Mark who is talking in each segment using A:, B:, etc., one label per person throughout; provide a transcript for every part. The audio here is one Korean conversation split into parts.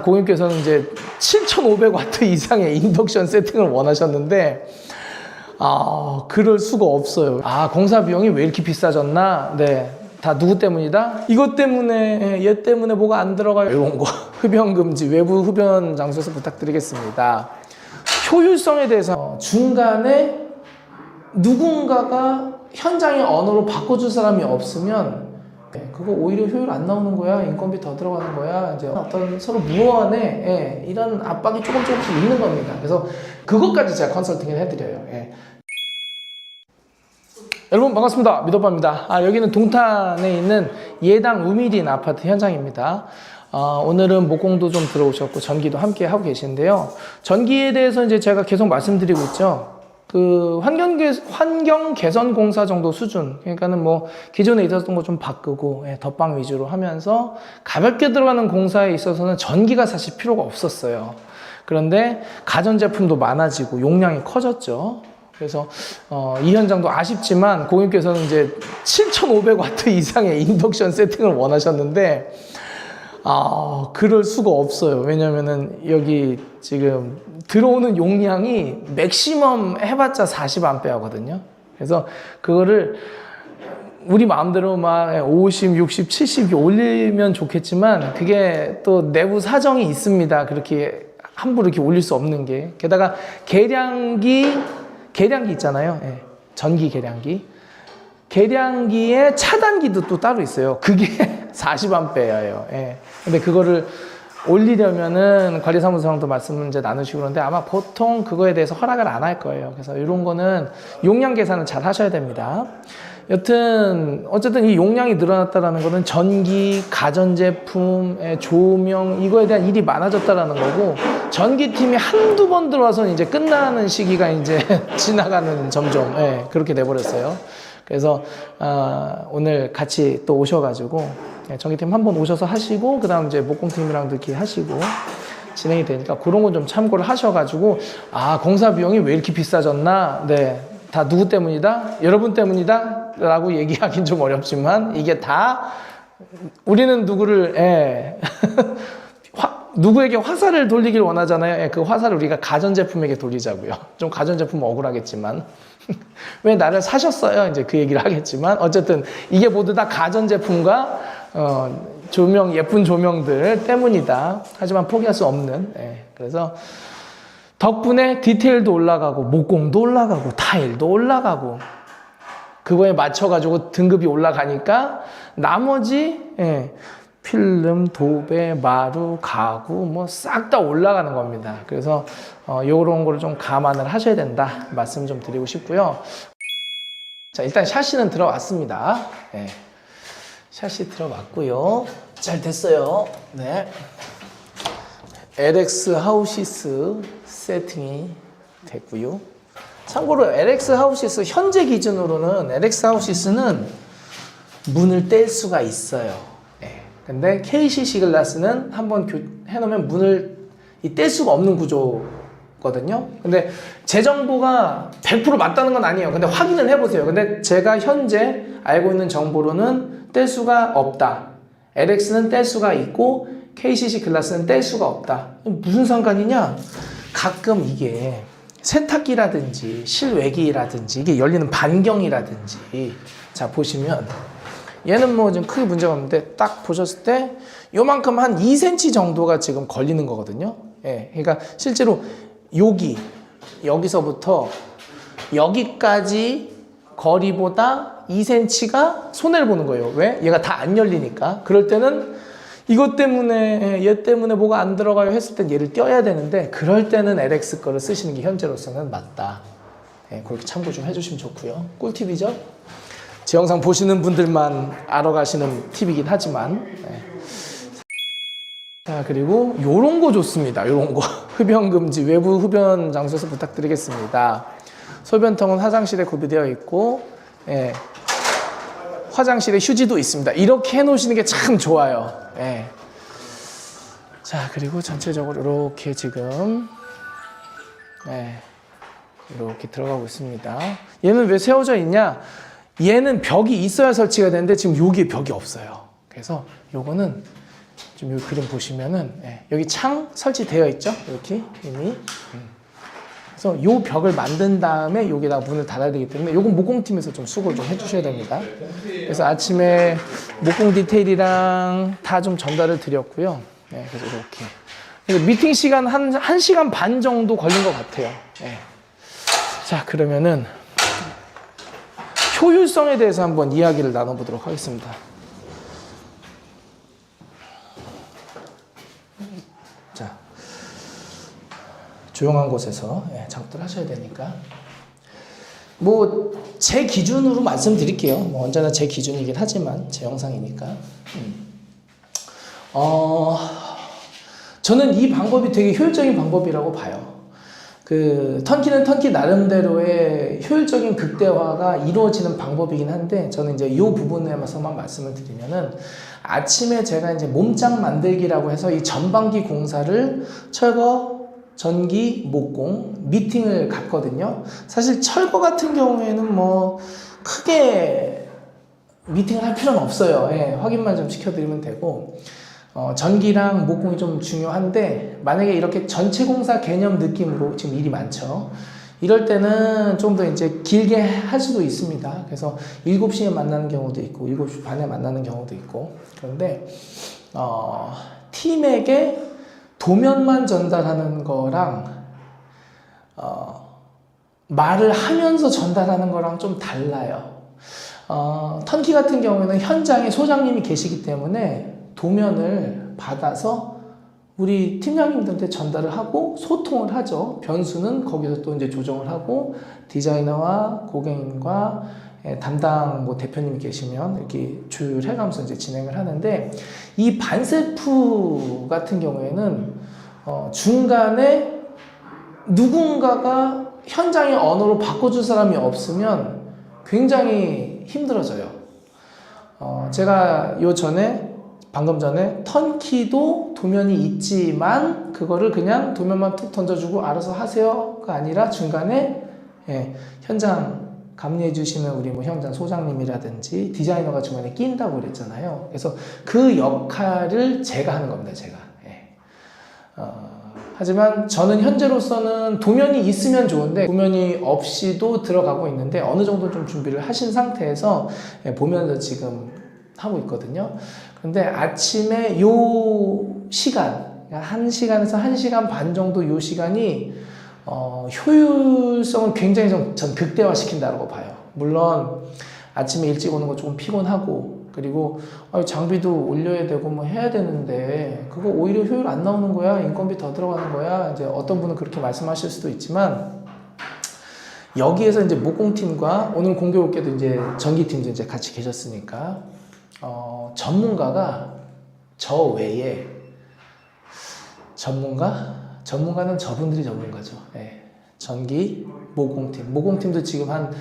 A: 고객님께서는 이제 7,500W 이상의 인덕션 세팅을 원하셨는데, 그럴 수가 없어요. 공사 비용이 왜 이렇게 비싸졌나? 네. 다 누구 때문이다? 이것 때문에, 얘 때문에 뭐가 안 들어가요? 이런 거. 흡연 금지, 외부 흡연 장소에서 부탁드리겠습니다. 효율성에 대해서 중간에 누군가가 현장의 언어로 바꿔줄 사람이 없으면 그거 오히려 효율 안 나오는 거야. 인건비 더 들어가는 거야. 이제 어떤 서로 무언에 이런 압박이 조금씩 있는 겁니다. 그래서 그것까지 제가 컨설팅을 해드려요. 여러분 반갑습니다. 미더바입니다. 여기는 동탄에 있는 예당 우미린 아파트 현장입니다. 오늘은 목공도 좀 들어오셨고 전기도 함께 하고 계신데요. 전기에 대해서 이제 제가 계속 말씀드리고 있죠. 그 환경 개선 공사 정도 수준, 그러니까는 뭐 기존에 있었던 거 좀 바꾸고 덧방 위주로 하면서 가볍게 들어가는 공사에 있어서는 전기가 사실 필요가 없었어요. 그런데 가전제품도 많아지고 용량이 커졌죠. 그래서 이 현장도 아쉽지만 고객님께서는 이제 7,500W 이상의 인덕션 세팅을 원하셨는데 그럴 수가 없어요. 왜냐면은 여기 지금 들어오는 용량이 맥시멈 해봤자 40A거든요. 그래서 그거를 우리 마음대로 막 50, 60, 70 올리면 좋겠지만 그게 또 내부 사정이 있습니다. 그렇게 함부로 이렇게 올릴 수 없는 게. 게다가 계량기 있잖아요. 전기 계량기. 계량기에 차단기도 또 따로 있어요. 그게 40A예요. 근데 그거를 올리려면은 관리사무소랑도 말씀을 이제 나누시고 그러는데 아마 보통 그거에 대해서 허락을 안 할 거예요. 그래서 이런 거는 용량 계산을 잘 하셔야 됩니다. 여튼 어쨌든 이 용량이 늘어났다라는 거는 전기, 가전제품, 조명 이거에 대한 일이 많아졌다라는 거고 전기팀이 한두 번 들어와서 이제 끝나는 시기가 이제 지나가는 점점 그렇게 돼버렸어요. 그래서 오늘 같이 또 오셔가지고 전기팀 한번 오셔서 하시고 그 다음 이제 목공팀이랑도 이렇게 하시고 진행이 되니까 그런 건 좀 참고를 하셔가지고 공사 비용이 왜 이렇게 비싸졌나? 네. 다 누구 때문이다? 여러분 때문이다? 라고 얘기하긴 좀 어렵지만 이게 다 우리는 누구를 누구에게 화살을 돌리길 원하잖아요. 그 화살을 우리가 가전제품에게 돌리자고요. 좀 가전제품은 억울하겠지만 왜 나를 사셨어요? 이제 그 얘기를 하겠지만 어쨌든 이게 모두 다 가전제품과 조명, 예쁜 조명들 때문이다. 하지만 포기할 수 없는. 그래서 덕분에 디테일도 올라가고 목공도 올라가고 타일도 올라가고 그거에 맞춰가지고 등급이 올라가니까 나머지 필름, 도배, 마루, 가구 뭐 싹 다 올라가는 겁니다. 그래서 요런 거를 좀 감안을 하셔야 된다 말씀 좀 드리고 싶고요. 자, 일단 샤시는 들어왔습니다. 샤시 들어왔고요. 잘 됐어요. 네. LX 하우시스 세팅이 됐고요. 참고로 LX 하우시스 현재 기준으로는 LX 하우시스는 문을 뗄 수가 있어요. 근데 KCC 글라스는 한번 해놓으면 문을 뗄 수가 없는 구조거든요. 근데 제 정보가 100% 맞다는 건 아니에요. 근데 확인을 해보세요. 근데 제가 현재 알고 있는 정보로는 뗄 수가 없다. LX는 뗄 수가 있고 KCC 글라스는 뗄 수가 없다. 무슨 상관이냐? 가끔 이게 세탁기라든지 실외기라든지 이게 열리는 반경이라든지 자 보시면 얘는 뭐 좀 크게 문제가 없는데 딱 보셨을 때 요만큼 한 2cm 정도가 지금 걸리는 거거든요. 그러니까 실제로 여기서부터 여기까지 거리보다 2cm가 손해를 보는 거예요. 왜? 얘가 다 안 열리니까. 그럴 때는 이것 때문에 얘 때문에 뭐가 안 들어가요 했을 땐 얘를 떼어야 되는데 그럴 때는 LX 거를 쓰시는 게 현재로서는 맞다. 그렇게 참고 좀 해주시면 좋고요. 꿀팁이죠? 제 영상 보시는 분들만 알아가시는 팁이긴 하지만 자 그리고 요런 거 좋습니다. 요런 거 흡연 금지 외부 흡연 장소에서 부탁드리겠습니다. 소변통은 화장실에 구비되어 있고 화장실에 휴지도 있습니다. 이렇게 해놓으시는 게 참 좋아요. 자 그리고 전체적으로 이렇게 지금 이렇게 들어가고 있습니다. 얘는 왜 세워져 있냐? 얘는 벽이 있어야 설치가 되는데 지금 여기에 벽이 없어요. 그래서 요거는 지금 이 그림 보시면은 여기 창 설치되어 있죠? 이렇게 이미. 그래서 이 벽을 만든 다음에 여기다가 문을 닫아야 되기 때문에 이건 목공팀에서 좀 수고를 좀 해주셔야 됩니다. 그래서 아침에 목공 디테일이랑 다 좀 전달을 드렸고요. 그래서 이렇게. 그래서 미팅 시간 한 1시간 반 정도 걸린 것 같아요. 자, 그러면은 효율성에 대해서 한번 이야기를 나눠보도록 하겠습니다. 자, 조용한 곳에서 작업들 하셔야 되니까. 뭐 제 기준으로 말씀드릴게요. 뭐 언제나 제 기준이긴 하지만 제 영상이니까. 저는 이 방법이 되게 효율적인 방법이라고 봐요. 그 턴키는 턴키 나름대로의 효율적인 극대화가 이루어지는 방법이긴 한데, 저는 이제 이 부분에서만 말씀을 드리면은, 아침에 제가 이제 몸짱 만들기라고 해서 이 전반기 공사를 철거, 전기, 목공, 미팅을 갔거든요. 사실 철거 같은 경우에는 뭐 크게 미팅을 할 필요는 없어요. 확인만 좀 시켜드리면 되고, 전기랑 목공이 좀 중요한데, 만약에 이렇게 전체 공사 개념 느낌으로 지금 일이 많죠. 이럴 때는 좀 더 이제 길게 할 수도 있습니다. 그래서 7시에 만나는 경우도 있고 7시 반에 만나는 경우도 있고. 그런데 팀에게 도면만 전달하는 거랑 말을 하면서 전달하는 거랑 좀 달라요. 턴키 같은 경우에는 현장에 소장님이 계시기 때문에 도면을 받아서 우리 팀장님들한테 전달을 하고 소통을 하죠. 변수는 거기서 또 이제 조정을 하고, 디자이너와 고객님과 담당 뭐 대표님이 계시면 이렇게 조율해가면서 이제 진행을 하는데, 이 반셀프 같은 경우에는 중간에 누군가가 현장의 언어로 바꿔줄 사람이 없으면 굉장히 힘들어져요. 제가 방금 전에 턴키도 도면이 있지만 그거를 그냥 도면만 툭 던져주고 알아서 하세요가 아니라 중간에 현장 감리해 주시는 우리 뭐 현장 소장님이라든지 디자이너가 중간에 낀다고 그랬잖아요. 그래서 그 역할을 제가 하는 겁니다. 제가. 하지만 저는 현재로서는 도면이 있으면 좋은데 도면이 없이도 들어가고 있는데, 어느 정도 좀 준비를 하신 상태에서 보면서 지금 하고 있거든요. 그런데 아침에 요 시간, 1시간에서 1시간 반 정도 요 시간이 효율성을 굉장히 전 극대화시킨다고 봐요. 물론 아침에 일찍 오는 거 조금 피곤하고, 그리고 장비도 올려야 되고 뭐 해야 되는데 그거 오히려 효율 안 나오는 거야, 인건비 더 들어가는 거야, 이제 어떤 분은 그렇게 말씀하실 수도 있지만, 여기에서 이제 목공팀과 오늘 공교롭게도 이제 전기팀도 이제 같이 계셨으니까 전문가가 저 외에 전문가는 저분들이 전문가죠. 전기, 모공팀도 지금 한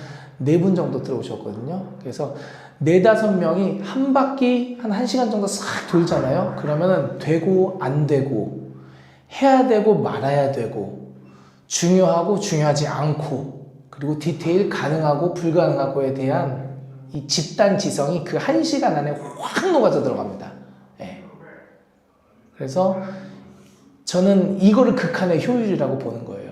A: 4분 정도 들어오셨거든요. 그래서 4-5명이 한 바퀴 한 1시간 정도 싹 돌잖아요. 그러면은 되고 안 되고, 해야 되고 말아야 되고, 중요하고 중요하지 않고, 그리고 디테일 가능하고 불가능하고에 대한 이 집단 지성이 그 1시간 안에 확 녹아져 들어갑니다. 그래서 저는 이거를 극한의 효율이라고 보는 거예요.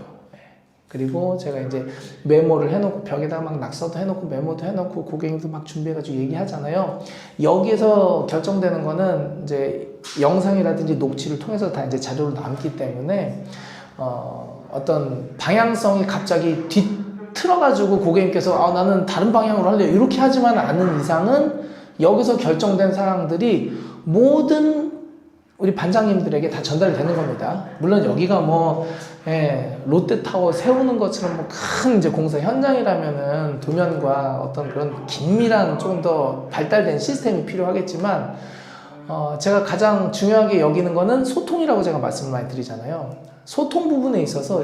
A: 그리고 제가 이제 메모를 해놓고 벽에다 막 낙서도 해놓고 메모도 해놓고 고객님도 막 준비해가지고 얘기하잖아요. 여기에서 결정되는 거는 이제 영상이라든지 녹취를 통해서 다 이제 자료로 남기 때문에 어떤 방향성이 갑자기 뒤틀어가지고 고객님께서 나는 다른 방향으로 할래요, 이렇게 하지만 않은 이상은 여기서 결정된 사항들이 모든 우리 반장님들에게 다 전달이 되는 겁니다. 물론 여기가 뭐 롯데타워 세우는 것처럼 뭐 큰 이제 공사 현장이라면은 도면과 어떤 그런 긴밀한 조금 더 발달된 시스템이 필요하겠지만, 제가 가장 중요하게 여기는 거는 소통이라고 제가 말씀을 많이 드리잖아요. 소통 부분에 있어서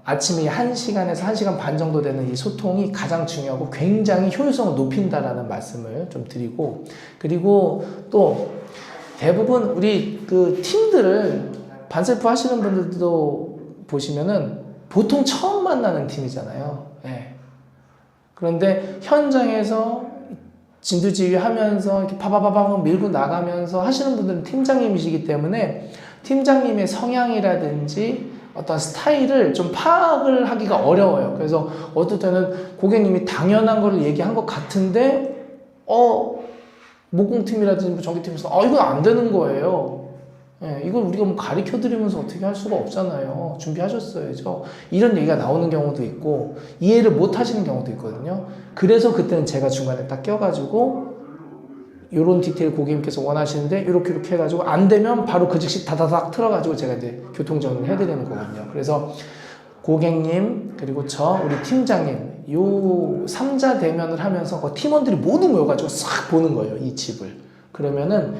A: 아침에 1시간에서 1시간 반 정도 되는 이 소통이 가장 중요하고 굉장히 효율성을 높인다라는 말씀을 좀 드리고, 그리고 또 대부분 우리 그 팀들을 반셀프 하시는 분들도 보시면은 보통 처음 만나는 팀이잖아요. 그런데 현장에서 진두지휘하면서 이렇게 파바바바 밀고 나가면서 하시는 분들은 팀장님이시기 때문에 팀장님의 성향이라든지 어떤 스타일을 좀 파악을 하기가 어려워요. 그래서 어떨 때는 고객님이 당연한 거를 얘기한 것 같은데 목공팀이라든지 전기팀에서 이건 안 되는 거예요. 예, 이걸 우리가 뭐 가르쳐 드리면서 어떻게 할 수가 없잖아요. 준비하셨어야죠. 이런 얘기가 나오는 경우도 있고 이해를 못 하시는 경우도 있거든요. 그래서 그때는 제가 중간에 딱 껴가지고 요런 디테일 고객님께서 원하시는데 이렇게 해가지고 안 되면 바로 그 즉시 다다닥 틀어가지고 제가 이제 교통정리를 해드리는 거거든요. 그래서 고객님 그리고 우리 팀장님 요 3자 대면을 하면서 그 팀원들이 모두 모여가지고 싹 보는 거예요. 이 집을. 그러면은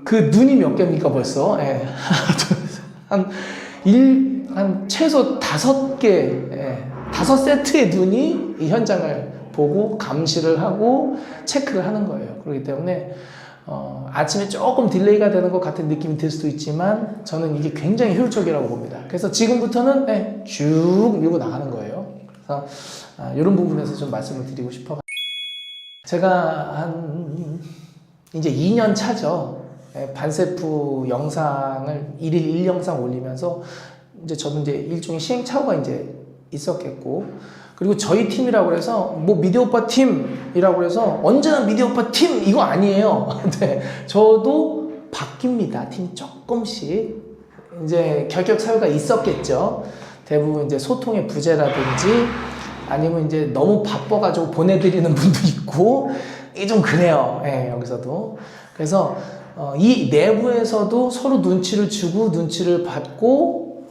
A: 그 눈이 몇 개입니까 벌써? 예. 한 최소 5개, 5세트의 눈이 이 현장을 보고 감시를 하고 체크를 하는 거예요. 그렇기 때문에 아침에 조금 딜레이가 되는 것 같은 느낌이 들 수도 있지만 저는 이게 굉장히 효율적이라고 봅니다. 그래서 지금부터는 쭉 밀고 나가는 거예요. 그래서 이런 부분에서 좀 말씀을 드리고 싶어요. 제가 이제 2년 차죠. 반세프 영상을 1일 1영상 올리면서 이제 저도 이제 일종의 시행착오가 이제 있었겠고, 그리고 저희 팀이라고 해서 뭐 미디어 오빠 팀이라고 해서 언제나 미디어 오빠 팀 이거 아니에요. 근데 저도 바뀝니다. 팀 조금씩 이제 결격 사유가 있었겠죠. 대부분 이제 소통의 부재라든지 아니면 이제 너무 바빠가지고 보내드리는 분도 있고 이게 좀 그래요. 여기서도. 그래서 이 내부에서도 서로 눈치를 주고 눈치를 받고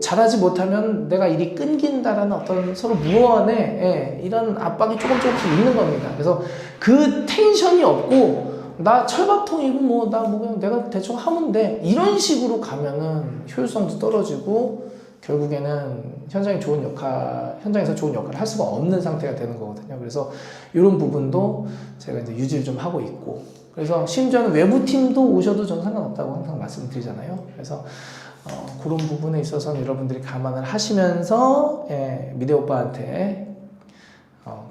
A: 잘하지 못하면 내가 일이 끊긴다라는 어떤 서로 무언의 이런 압박이 조금씩 있는 겁니다. 그래서 그 텐션이 없고 나 철밥통이고 뭐 그냥 내가 대충 하면 돼 이런 식으로 가면은 효율성도 떨어지고 결국에는 현장에서 좋은 역할을 할 수가 없는 상태가 되는 거거든요. 그래서 이런 부분도 제가 이제 유지를 좀 하고 있고, 그래서 심지어는 외부 팀도 오셔도 저는 상관없다고 항상 말씀을 드리잖아요. 그래서 그런 부분에 있어서는 여러분들이 감안을 하시면서 미디어 오빠한테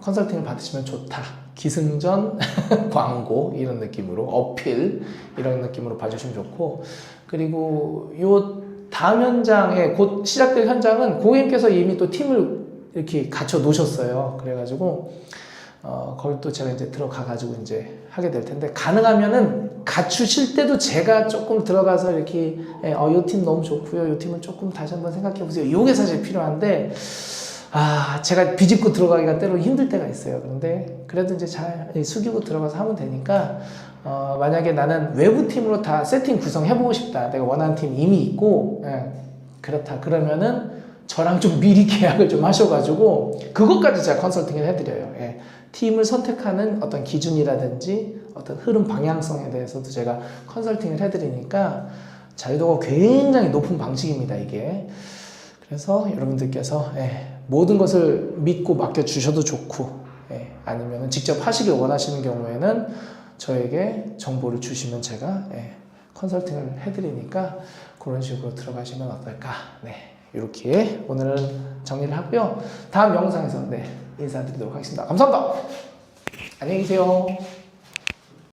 A: 컨설팅을 받으시면 좋다. 기승전 광고 이런 느낌으로 어필 이런 느낌으로 봐주시면 좋고, 그리고 요 다음 현장에 곧 시작될 현장은 고객님께서 이미 또 팀을 이렇게 갖춰 놓으셨어요. 그래가지고 거기 또 제가 이제 들어가가지고 이제 하게 될 텐데, 가능하면은 갖추실 때도 제가 조금 들어가서 이렇게 요 팀 너무 좋고요, 요 팀은 조금 다시 한번 생각해 보세요. 요게 사실 필요한데 제가 비집고 들어가기가 때로 힘들 때가 있어요. 그런데 그래도 이제 잘 숙이고 들어가서 하면 되니까 만약에 나는 외부 팀으로 다 세팅 구성해보고 싶다, 내가 원하는 팀 이미 있고 그렇다 그러면은 저랑 좀 미리 계약을 좀 하셔가지고 그것까지 제가 컨설팅을 해드려요. 팀을 선택하는 어떤 기준이라든지 어떤 흐름 방향성에 대해서도 제가 컨설팅을 해드리니까 자유도가 굉장히 높은 방식입니다, 이게. 그래서 여러분들께서 모든 것을 믿고 맡겨주셔도 좋고, 아니면 직접 하시길 원하시는 경우에는 저에게 정보를 주시면 제가 컨설팅을 해드리니까 그런 식으로 들어가시면 어떨까. 이렇게 오늘은 정리를 하고요. 다음 영상에서 인사드리도록 하겠습니다. 감사합니다. 안녕히 계세요.